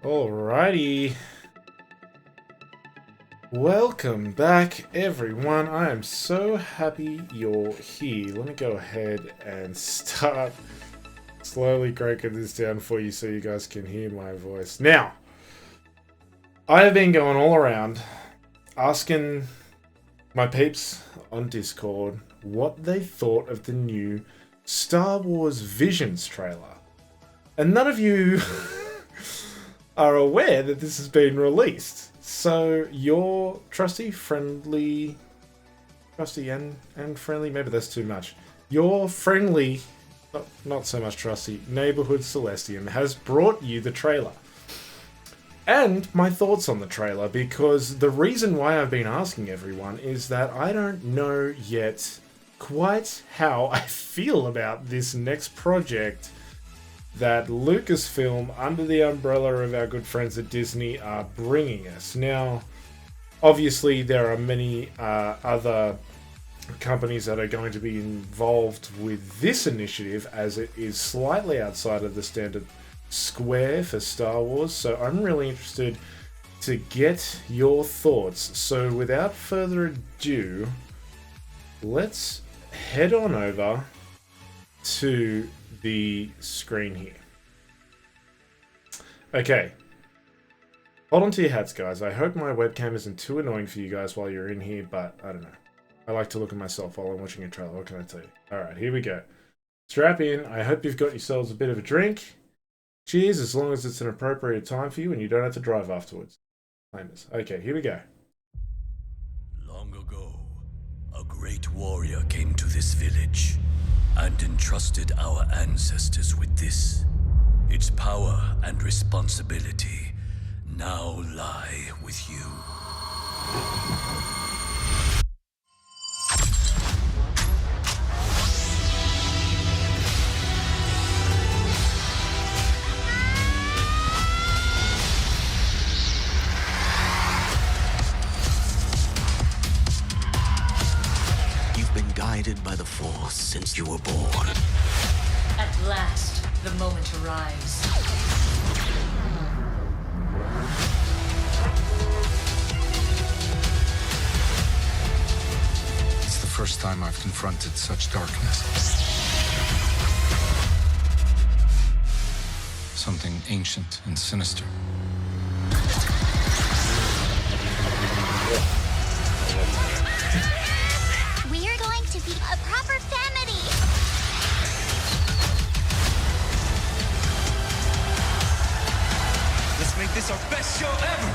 Alrighty. Welcome back, everyone. I am so happy you're here. Let me go ahead and start slowly cranking this down for you so you guys can hear my voice. Now, I have been going all around asking my peeps on Discord what they thought of the new Star Wars Visions trailer. And none of you are aware that this has been released. So your trusty and friendly, maybe that's too much. Your friendly, not so much trusty, neighborhood Celestiam has brought you the trailer. And my thoughts on the trailer, because the reason why I've been asking everyone is that I don't know yet quite how I feel about this next project that Lucasfilm, under the umbrella of our good friends at Disney, are bringing us. Now, obviously, there are many other companies that are going to be involved with this initiative, as it is slightly outside of the standard square for Star Wars. So I'm really interested to get your thoughts. So without further ado, let's head on over to the screen here. Okay. Hold on to your hats, guys. I hope my webcam isn't too annoying for you guys while you're in here, but I don't know. I like to look at myself while I'm watching a trailer. What can I tell you? Alright, here we go. Strap in. I hope you've got yourselves a bit of a drink. Cheers, as long as it's an appropriate time for you and you don't have to drive afterwards. Famous. Okay, here we go. Long ago, a great warrior came to this village and entrusted our ancestors with this. Its power and responsibility now lie with you. You've been guided by the Force since you were born. At last, the moment arrives. It's the first time I've confronted such darkness. Something ancient and sinister. We're going to be a proper family. Let's make this our best show ever!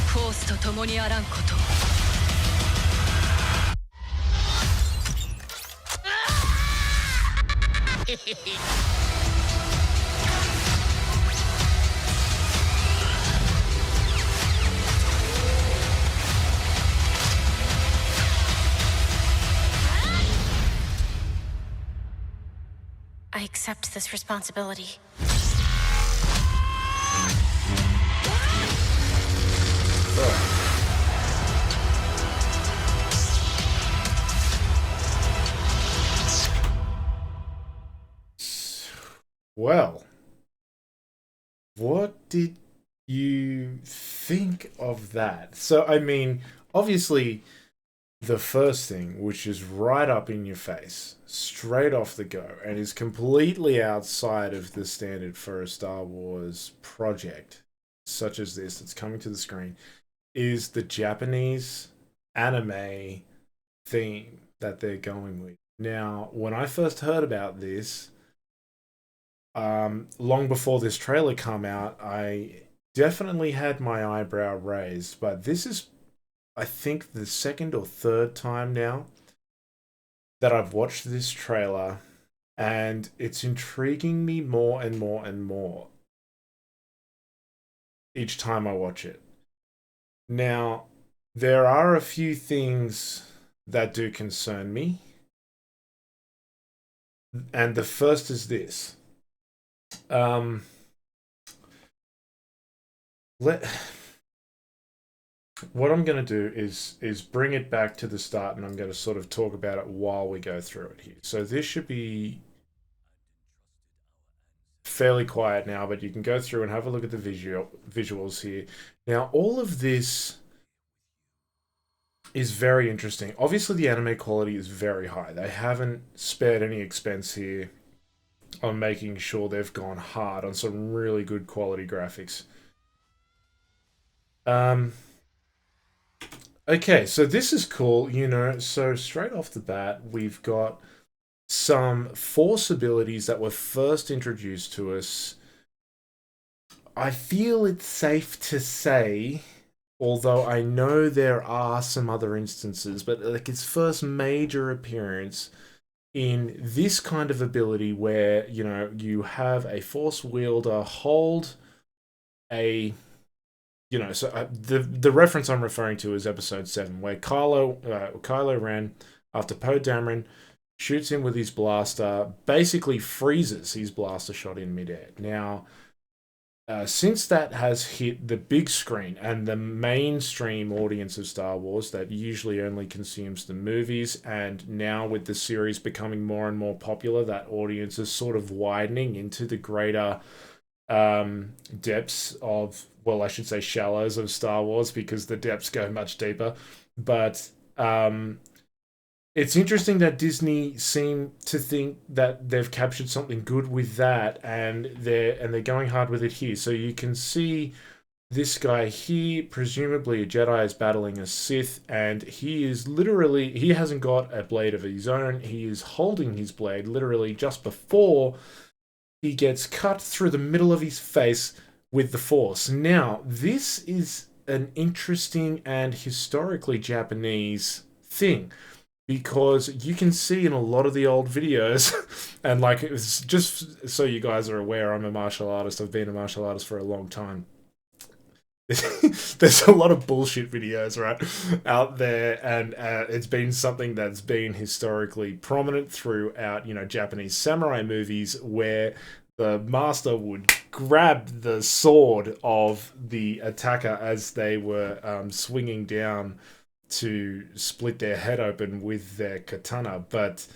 フォースと共にあらんこと。I accept this responsibility. Well, what did you think of that? So, I mean, obviously, the first thing, which is right up in your face, straight off the go, and is completely outside of the standard for a Star Wars project such as this that's coming to the screen, is the Japanese anime theme that they're going with. Now, when I first heard about this, long before this trailer come out, I definitely had my eyebrow raised, but this is, I think, the second or third time now that I've watched this trailer, and it's intriguing me more and more and more each time I watch it. Now, there are a few things that do concern me, and the first is this. What I'm going to do is bring it back to the start, and I'm going to sort of talk about it while we go through it here. So this should be fairly quiet now, but you can go through and have a look at the visuals here. Now, all of this is very interesting. Obviously, the anime quality is very high. They haven't spared any expense here on making sure they've gone hard on some really good quality graphics. Okay, so this is cool, you know. So straight off the bat, we've got some Force abilities that were first introduced to us. I feel it's safe to say, although I know there are some other instances, but like its first major appearance in this kind of ability where, you know, you have a Force wielder hold a, you know, so the reference I'm referring to is episode 7, where Kylo Ren, after Poe Dameron shoots him with his blaster, basically freezes his blaster shot in midair. Now, since that has hit the big screen and the mainstream audience of Star Wars that usually only consumes the movies, and now with the series becoming more and more popular, that audience is sort of widening into the greater depths of, well, I should say shallows of Star Wars, because the depths go much deeper. But it's interesting that Disney seem to think that they've captured something good with that, and they're going hard with it here. So you can see this guy here, presumably a Jedi, is battling a Sith, and he hasn't got a blade of his own. He is holding his blade literally just before he gets cut through the middle of his face with the Force. Now, this is an interesting and historically Japanese thing, because you can see in a lot of the old videos, and like, it's just so you guys are aware, I'm a martial artist. I've been a martial artist for a long time. There's a lot of bullshit videos, right, out there, and it's been something that's been historically prominent throughout, you know, Japanese samurai movies, where the master would grab the sword of the attacker as they were swinging down to split their head open with their katana. But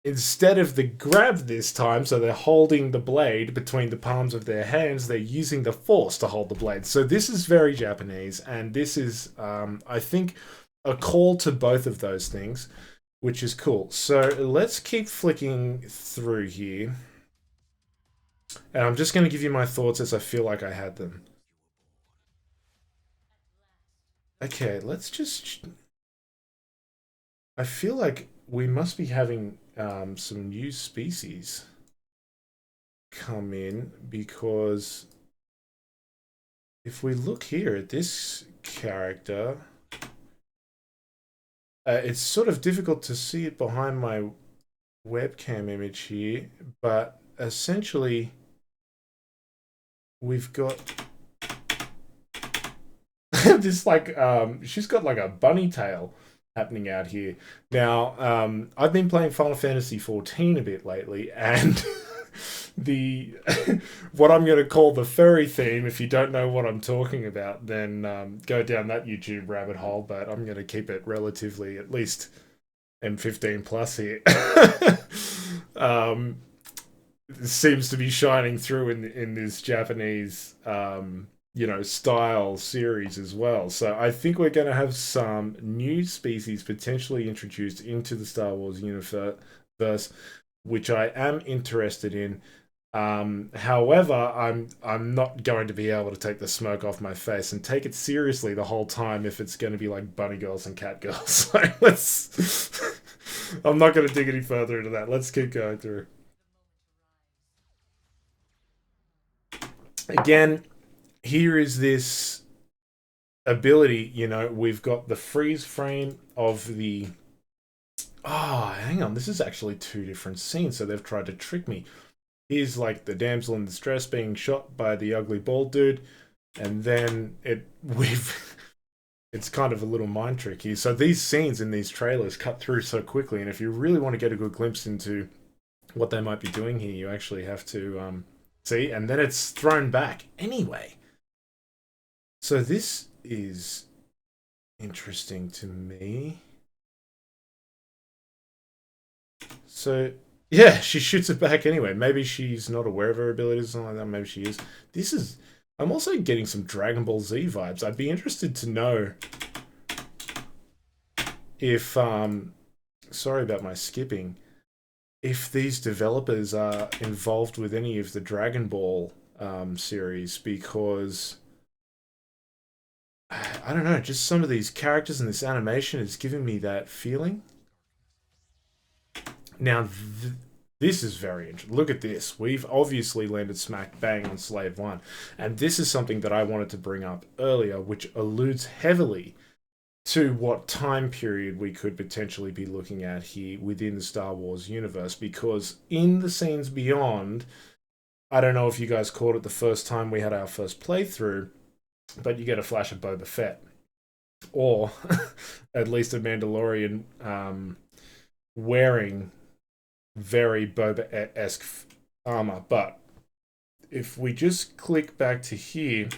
instead of the grab this time, so they're holding the blade between the palms of their hands, they're using the Force to hold the blade. So this is very Japanese, and this is, I think, a call to both of those things, which is cool. So let's keep flicking through here. And I'm just going to give you my thoughts as I feel like I had them. Okay, let's just... I feel like we must be having some new species come in, because if we look here at this character, it's sort of difficult to see it behind my webcam image here, but essentially we've got this, like, she's got like a bunny tail happening out here. Now, I've been playing Final Fantasy XIV a bit lately, and the what I'm going to call the furry theme, if you don't know what I'm talking about, then go down that YouTube rabbit hole, but I'm going to keep it relatively, at least M15 plus here. Seems to be shining through in this Japanese you know, style series as well. So I think we're going to have some new species potentially introduced into the Star Wars universe, which I am interested in. However, I'm not going to be able to take the smoke off my face and take it seriously the whole time if it's going to be like bunny girls and cat girls. So I'm not going to dig any further into that. Let's keep going through. Again, here is this ability, you know, we've got the freeze frame of the... Oh, hang on, this is actually two different scenes, so they've tried to trick me. Here's like the damsel in distress being shot by the ugly bald dude, and then it's kind of a little mind trick here. So these scenes in these trailers cut through so quickly, and if you really want to get a good glimpse into what they might be doing here, you actually have to see, and then it's thrown back anyway. So this is interesting to me. So Yeah, she shoots it back anyway. Maybe she's not aware of her abilities or something like that. Maybe she is. This is... I'm also getting some Dragon Ball Z vibes. I'd be interested to know if... Sorry about my skipping. If these developers are involved with any of the Dragon Ball series, because... I don't know, just some of these characters and this animation is giving me that feeling. Now, this is very interesting. Look at this. We've obviously landed smack bang on Slave 1. And this is something that I wanted to bring up earlier, which alludes heavily to what time period we could potentially be looking at here within the Star Wars universe. Because in the scenes beyond, I don't know if you guys caught it the first time we had our first playthrough, but you get a flash of Boba Fett. Or at least a Mandalorian wearing very Boba-esque armor. But if we just click back to here,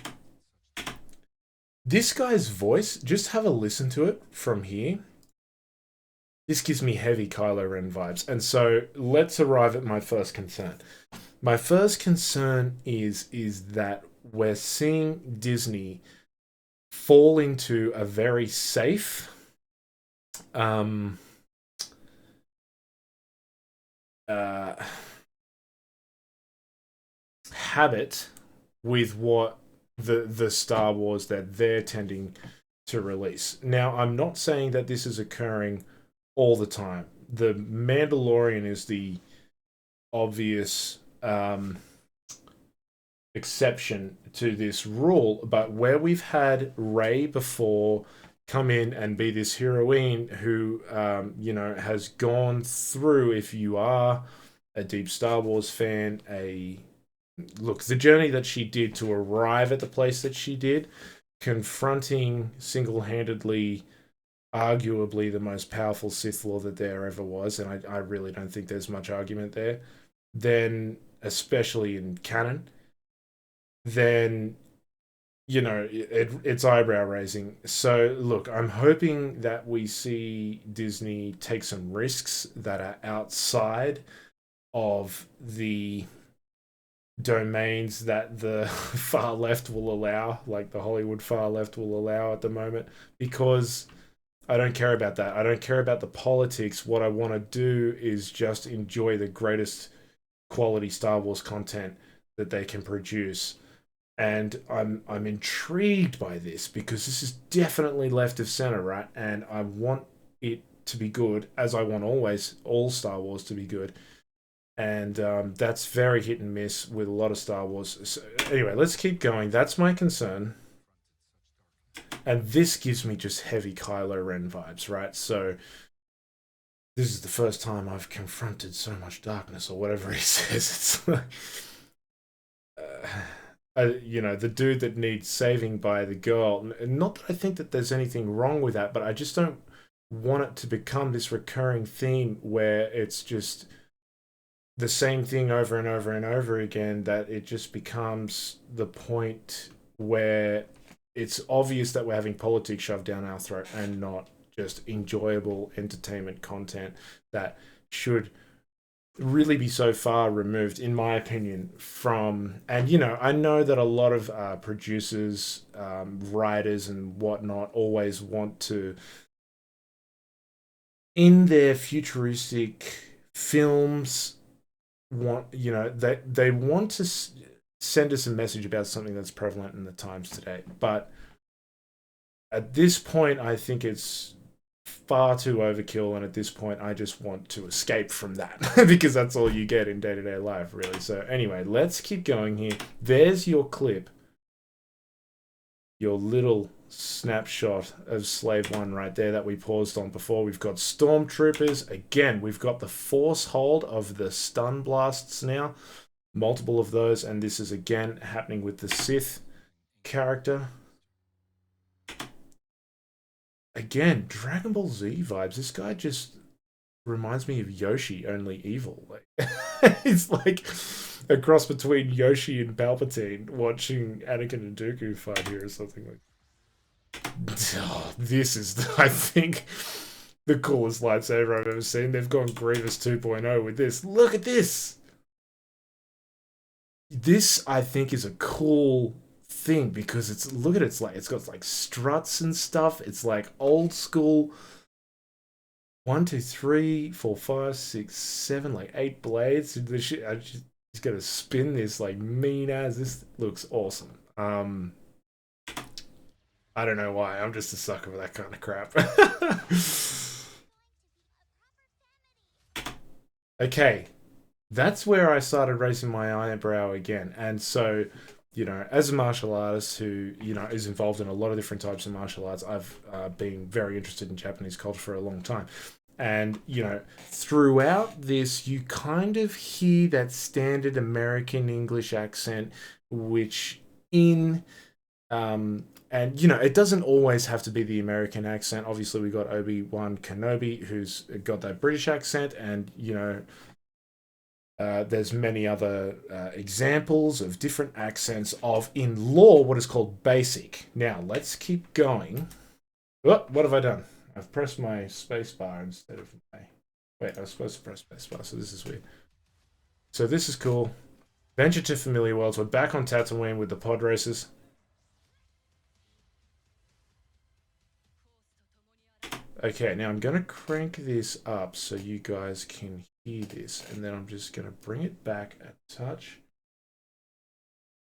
this guy's voice, just have a listen to it from here. This gives me heavy Kylo Ren vibes. And so let's arrive at my first concern. My first concern is that we're seeing Disney fall into a very safe habit with what the Star Wars that they're tending to release. Now, I'm not saying that this is occurring all the time. The Mandalorian is the obvious exception to this rule, but where we've had Rey before come in and be this heroine who, has gone through, if you are a deep Star Wars fan, the journey that she did to arrive at the place that she did, confronting single-handedly, arguably the most powerful Sith Lord that there ever was, and I really don't think there's much argument there, then, especially in canon, then, it's eyebrow raising. So, look, I'm hoping that we see Disney take some risks that are outside of the domains that the far left will allow, like the Hollywood far left will allow at the moment, because I don't care about that. I don't care about the politics. What I want to do is just enjoy the greatest quality Star Wars content that they can produce. And I'm intrigued by this because this is definitely left of center, right? And I want it to be good, as I want all Star Wars to be good. And that's very hit and miss with a lot of Star Wars. So, anyway, let's keep going. That's my concern. And this gives me just heavy Kylo Ren vibes, right? So this is the first time I've confronted so much darkness, or whatever he says. It's like... the dude that needs saving by the girl. Not that I think that there's anything wrong with that, but I just don't want it to become this recurring theme where it's just the same thing over and over and over again, that it just becomes the point where it's obvious that we're having politics shoved down our throat and not just enjoyable entertainment content that should really be so far removed, in my opinion, from... And, I know that a lot of producers, writers and whatnot always want to, in their futuristic films, they want to send us a message about something that's prevalent in the times today. But at this point, I think it's far too overkill, and at this point I just want to escape from that because that's all you get in day-to-day life, really. So anyway, let's keep going here. There's your clip, your little snapshot of Slave 1 right there that we paused on before. We've got stormtroopers again. We've got the force hold of the stun blasts now, multiple of those, and this is again happening with the Sith character. Again, Dragon Ball Z vibes. This guy just reminds me of Yoshi, only evil. It's like a cross between Yoshi and Palpatine watching Anakin and Dooku fight here or something like. Oh, I think the coolest lightsaber I've ever seen. They've gone Grievous 2.0 with this. Look at this. This, I think, is a cool thing because it's, look at it, it's got like struts and stuff. It's like old school. 1, 2, 3, 4, 5, 6, 7, like 8 blades. He's gonna spin this like mean as. This looks awesome. I don't know why. I'm just a sucker for that kind of crap. Okay, that's where I started raising my eyebrow again. And so, as a martial artist who, is involved in a lot of different types of martial arts, I've been very interested in Japanese culture for a long time. And, throughout this, you kind of hear that standard American English accent, which and, it doesn't always have to be the American accent. Obviously, we got Obi-Wan Kenobi, who's got that British accent, and, there's many other examples of different accents of, in lore, what is called basic. Now, let's keep going. Oh, what have I done? I've pressed my space bar instead of my... Wait, I was supposed to press space bar, so this is weird. So this is cool. Venture to familiar worlds. We're back on Tatooine with the pod races. Okay, now I'm going to crank this up so you guys can hear this, and then I'm just going to bring it back a touch.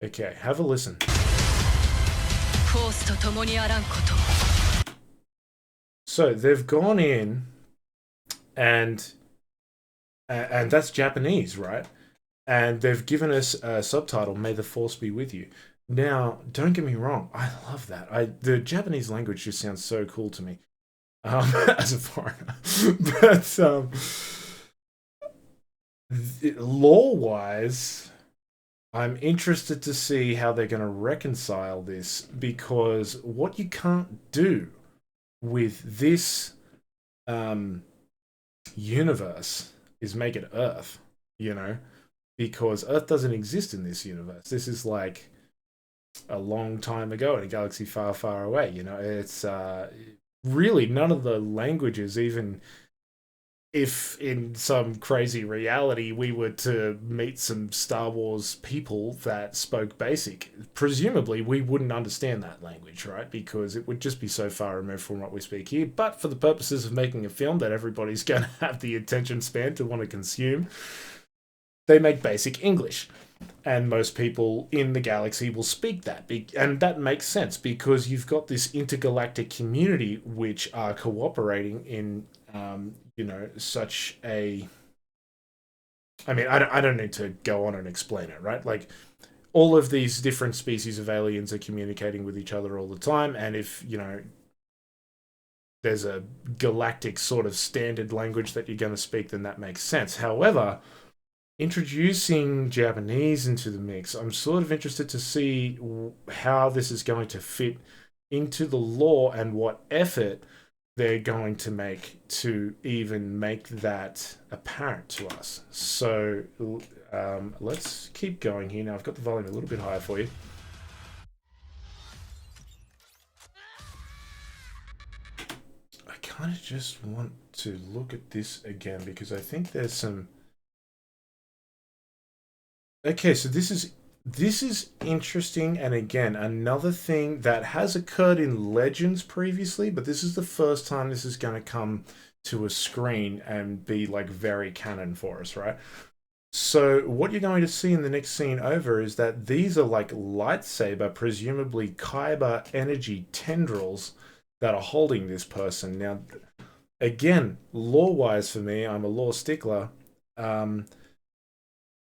Okay, have a listen. So they've gone in, and that's Japanese, right? And they've given us a subtitle, "May the Force be with you." Now, don't get me wrong, I love that. The Japanese language just sounds so cool to me. As a foreigner. But lore-wise, I'm interested to see how they're going to reconcile this, because what you can't do with this universe is make it Earth, because Earth doesn't exist in this universe. This is like a long time ago in a galaxy far, far away. It's... really, none of the languages, even if in some crazy reality we were to meet some Star Wars people that spoke basic, presumably we wouldn't understand that language, right? Because it would just be so far removed from what we speak here. But for the purposes of making a film that everybody's going to have the attention span to want to consume, they make basic English. And most people in the galaxy will speak that. And that makes sense, because you've got this intergalactic community which are cooperating in, such a... I mean, I don't need to go on and explain it, right? Like, all of these different species of aliens are communicating with each other all the time. And if, there's a galactic sort of standard language that you're going to speak, then that makes sense. However... introducing Japanese into the mix, I'm sort of interested to see how this is going to fit into the lore and what effort they're going to make to even make that apparent to us. So let's keep going here. Now I've got the volume a little bit higher for you. I kind of just want to look at this again, because I think there's some... Okay, so this is interesting, and again, another thing that has occurred in Legends previously, but this is the first time this is going to come to a screen and be like very canon for us, right? So what you're going to see in the next scene over is that these are like lightsaber, presumably kyber energy tendrils that are holding this person. Now, again, lore-wise for me, I'm a lore stickler.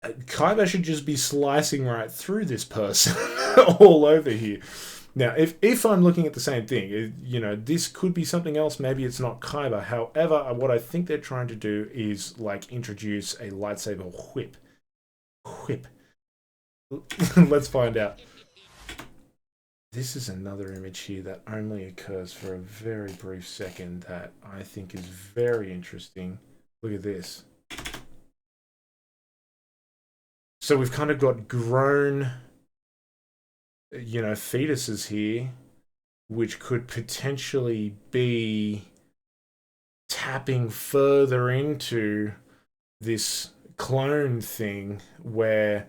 Kyber should just be slicing right through this person all over here. Now, if I'm looking at the same thing, this could be something else. Maybe it's not Kyber. However, what I think they're trying to do is like introduce a lightsaber whip. Whip. Let's find out. This is another image here that only occurs for a very brief second that I think is very interesting. Look at this. So we've kind of got grown, fetuses here, which could potentially be tapping further into this clone thing where,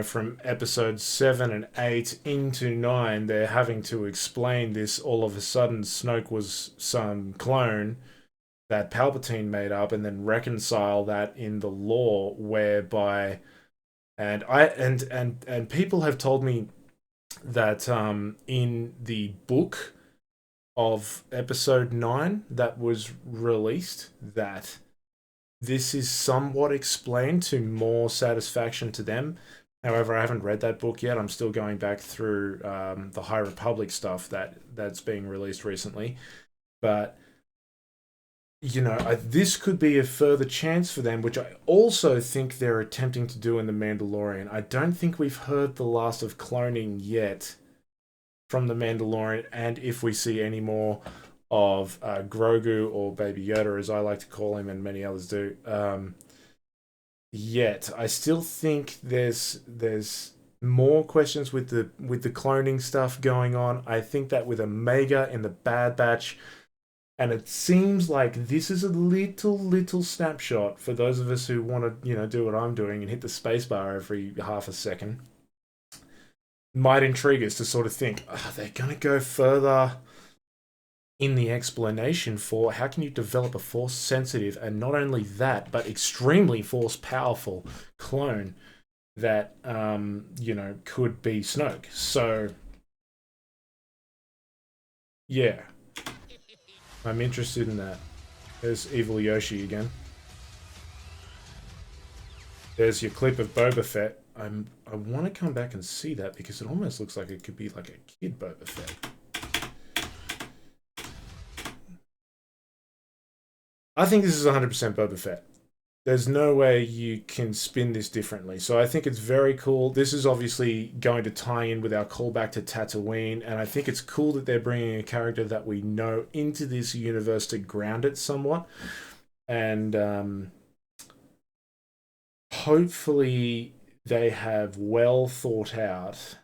from episodes 7 and 8 into 9, they're having to explain this. All of a sudden, Snoke was some clone that Palpatine made up, and then reconcile that in the lore, whereby, and people have told me that in the book of episode 9 that was released, that this is somewhat explained to more satisfaction to them. However, I haven't read that book yet. I'm still going back through the High Republic stuff that's being released recently. But, this could be a further chance for them, which I also think they're attempting to do in The Mandalorian. I don't think we've heard the last of cloning yet from The Mandalorian, and if we see any more of Grogu, or Baby Yoda, as I like to call him, and many others do, yet. I still think there's more questions with the cloning stuff going on. I think that with Omega in the Bad Batch, and it seems like this is a little snapshot for those of us who want to, do what I'm doing and hit the spacebar every half a second. Might intrigue us to sort of think, they're going to go further in the explanation for how can you develop a force sensitive, and not only that, but extremely force powerful clone that could be Snoke. So yeah, I'm interested in that. There's Evil Yoshi again. There's your clip of Boba Fett. I want to come back and see that, because it almost looks like it could be like a kid Boba Fett. I think this is 100% Boba Fett. There's no way you can spin this differently. So I think it's very cool. This is obviously going to tie in with our callback to Tatooine, and I think it's cool that they're bringing a character that we know into this universe to ground it somewhat. And hopefully they have well thought out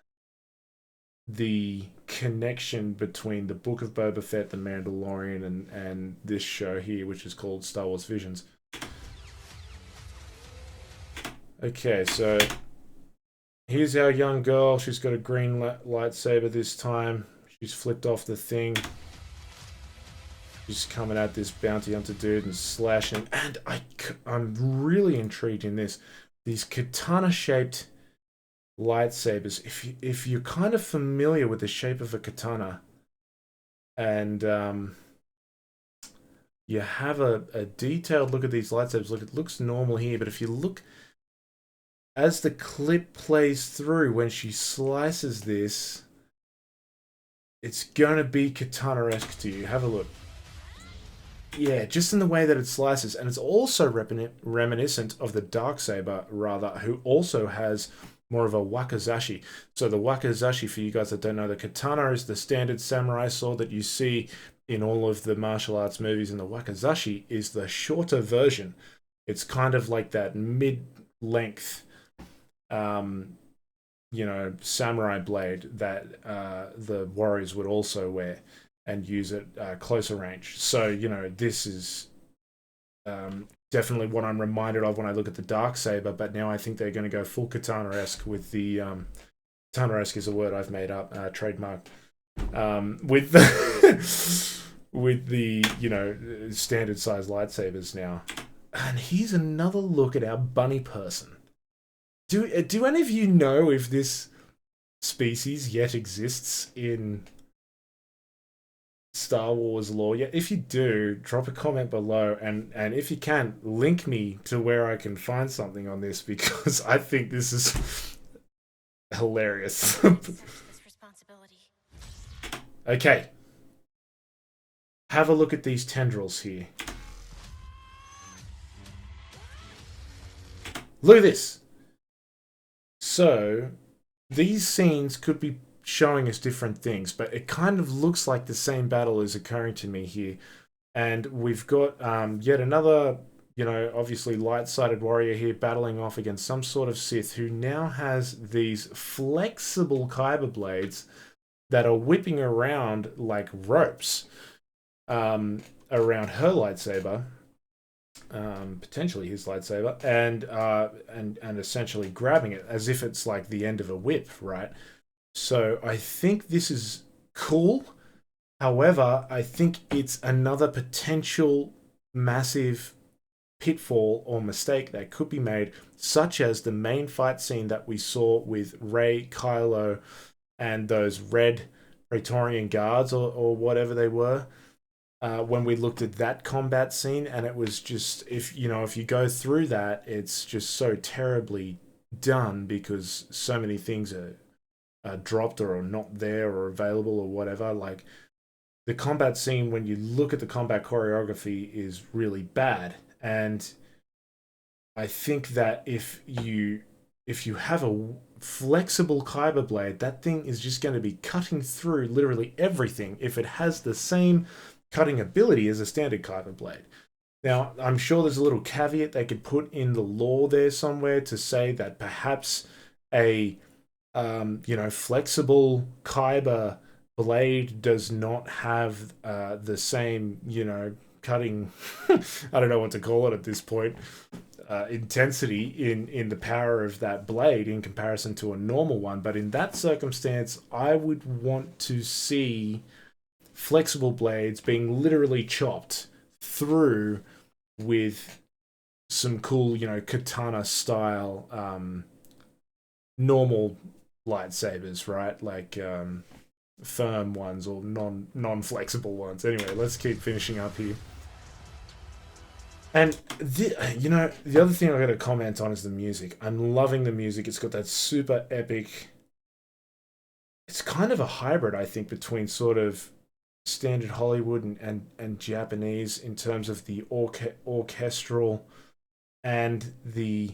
the connection between the Book of Boba Fett, The Mandalorian, and this show here, which is called Star Wars Visions. Okay, so here's our young girl. She's got a green lightsaber this time. She's flipped off the thing. She's coming at this bounty hunter dude and slashing. And I'm really intrigued in this. These katana-shaped lightsabers. If you're kind of familiar with the shape of a katana, and you have a detailed look at these lightsabers, look, it looks normal here, but if you look as the clip plays through, when she slices this, it's gonna be katana-esque to you. Have a look. Yeah, just in the way that it slices. And it's also reminiscent of the Darksaber, rather, who also has more of a wakizashi. So the wakizashi, for you guys that don't know, the katana is the standard samurai sword that you see in all of the martial arts movies, and the wakizashi is the shorter version. It's kind of like that mid-length, samurai blade that the warriors would also wear and use at closer range. So, this is definitely what I'm reminded of when I look at the Darksaber, but now I think they're going to go full katana-esque with the... katana-esque is a word I've made up, trademark. With the, with the, standard-sized lightsabers now. And here's another look at our bunny person. Do any of you know if this species yet exists in Star Wars lore yet? If you do, drop a comment below, and if you can, link me to where I can find something on this, because I think this is hilarious. Okay. Have a look at these tendrils here. Look at this. So, these scenes could be showing us different things, but it kind of looks like the same battle is occurring to me here. And we've got yet another, obviously light-sided warrior here battling off against some sort of Sith who now has these flexible kyber blades that are whipping around like ropes. around her lightsaber, potentially his lightsaber, and essentially grabbing it as if it's like the end of a whip, right? So I think this is cool. However, I think it's another potential massive pitfall or mistake that could be made, such as the main fight scene that we saw with Rey, Kylo, and those red Praetorian guards or whatever they were. When we looked at that combat scene, and it was just, if you go through that, it's just so terribly done because so many things are dropped or are not there or available or whatever. Like the combat scene, when you look at the combat choreography, is really bad. And I think that if you have a flexible kyber blade, that thing is just going to be cutting through literally everything if it has the same cutting ability as a standard kyber blade. Now, I'm sure there's a little caveat they could put in the lore there somewhere to say that perhaps a flexible kyber blade does not have the same, cutting, I don't know what to call it at this point, intensity in the power of that blade in comparison to a normal one. But in that circumstance, I would want to see flexible blades being literally chopped through with some cool, katana style normal lightsabers, right? Like firm ones or non-flexible ones. Anyway, let's keep finishing up here. And the other thing I got to comment on is the music. I'm loving the music. It's got that super epic. It's kind of a hybrid, I think, between sort of standard Hollywood and Japanese in terms of the orchestral and the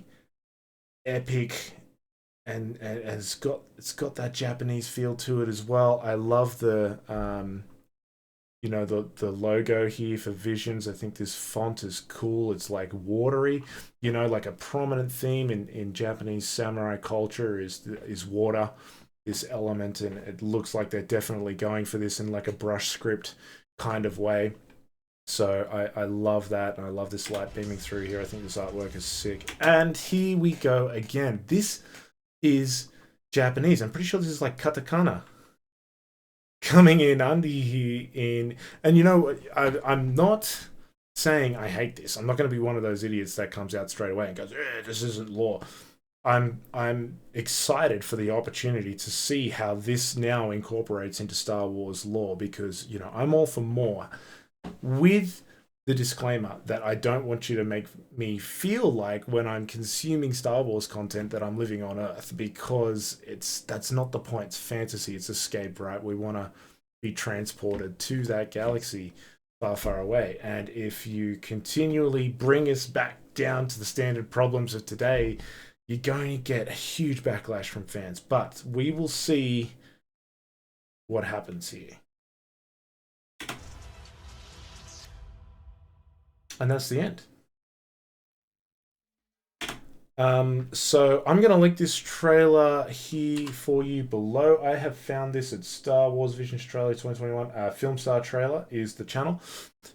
epic, and it's got that Japanese feel to it as well. I love the the logo here for Visions. I think this font is cool. It's like watery, like a prominent theme in Japanese samurai culture is water, this element, and it looks like they're definitely going for this in like a brush script kind of way. So I love that, and I love this light beaming through here. I think this artwork is sick. And here we go again. This is Japanese. I'm pretty sure this is like katakana coming in under here in, and I'm not saying I hate this. I'm not going to be one of those idiots that comes out straight away and goes, this isn't lore. I'm excited for the opportunity to see how this now incorporates into Star Wars lore, because I'm all for more, with the disclaimer that I don't want you to make me feel like when I'm consuming Star Wars content that I'm living on Earth, because that's not the point. It's fantasy, it's escape, right? We want to be transported to that galaxy far, far away. And if you continually bring us back down to the standard problems of today, you're going to get a huge backlash from fans. But we will see what happens here. And that's the end. So I'm going to link this trailer here for you below. I have found this at Star Wars Visions Trailer 2021. Filmstar Trailer is the channel.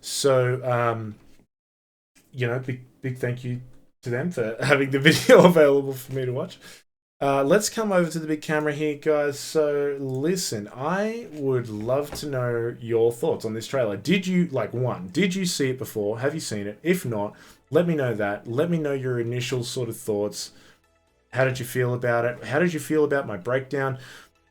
So, big thank you to them for having the video available for me to watch. Let's come over to the big camera here, guys. So listen, I would love to know your thoughts on this trailer. Did you see it before? Have you seen it? If not, let me know that. Let me know your initial sort of thoughts. How did you feel about it? How did you feel about my breakdown?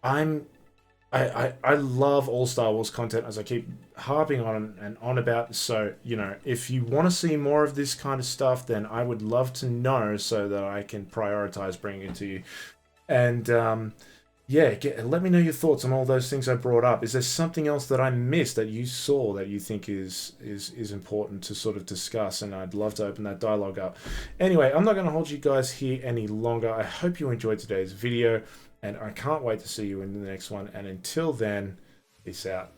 I love all Star Wars content, as I keep harping on and on about. So, if you want to see more of this kind of stuff, then I would love to know so that I can prioritize bringing it to you. And, let me know your thoughts on all those things I brought up. Is there something else that I missed that you saw that you think is important to sort of discuss? And I'd love to open that dialogue up. Anyway, I'm not going to hold you guys here any longer. I hope you enjoyed today's video, and I can't wait to see you in the next one. And until then, peace out.